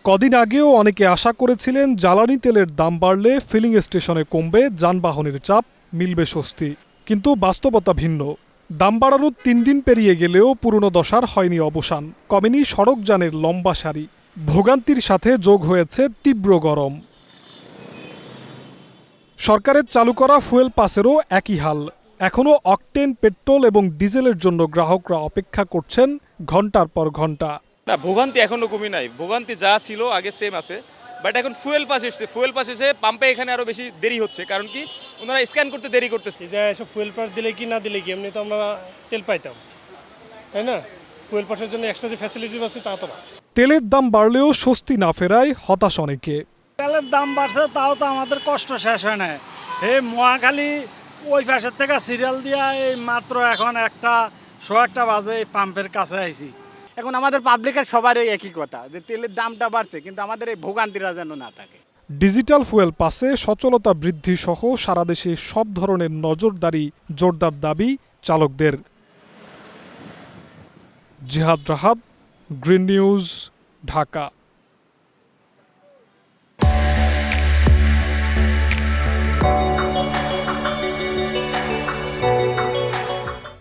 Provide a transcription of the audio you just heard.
কদিন আগেও অনেকে আশা করেছিলেন জ্বালানি তেলের দাম বাড়লে ফিলিং স্টেশনে কমবে যানবাহনের চাপ, মিলবে স্বস্তি। কিন্তু বাস্তবতা ভিন্ন। দাম বাড়ানোর ৩ দিন পেরিয়ে গেলেও পুরনো দশার হয়নি অবসান, কমেনি সড়কযানের লম্বা সারি। ভোগান্তির সাথে যোগ হয়েছে তীব্র গরম। সরকারের চালু করা ফুয়েল পাসেরও একই হাল। এখনও অকটেন পেট্রোল এবং ডিজেলের জন্য গ্রাহকরা অপেক্ষা করছেন ঘন্টার পর ঘন্টা। না, ভোগান্তি এখনো কমে নাই। ভোগান্তি যা ছিল আগে সেম আছে, বাট এখন ফুয়েল পাস এসছে। ফুয়েল পাস এসে পাম্পে এখানে আরো বেশি দেরি হচ্ছে, কারণ কি ওনারা স্ক্যান করতে দেরি করতেছে। এই যে এসব ফুয়েল পাস দিলে কি না দিলে কি এমনি তো আমরা তেল পাইতাম, তাই না? ফুয়েল পাসের জন্য এক্সট্রা যে ফ্যাসিলিটি আছে তা তো না। তেলের দাম বাড়লেও স্বস্তি না ফেরায় হতাশ অনেকে। তেলের দাম বাড়ছে, তাও তো আমাদের কষ্ট শেষ হয় না। এই মহাখালী ওই পাশের থেকে সিরিয়াল দিয়া এই মাত্র এখন 1:15 বাজে এই পাম্পের কাছে আইছি। এখন আমাদের পাবলিকের সবারই একই কথা যে তেলের দামটা বাড়ছে, কিন্তু আমাদের এই ভোগান্তিটা যেন না থাকে। ডিজিটাল ফুয়েল পাসে সচলতা বৃদ্ধি সহ সারা দেশে সব ধরনের নজরদারি জোরদার দাবি চালকদের। জিহাদ রাহাত, গ্রিন নিউজ, ঢাকা।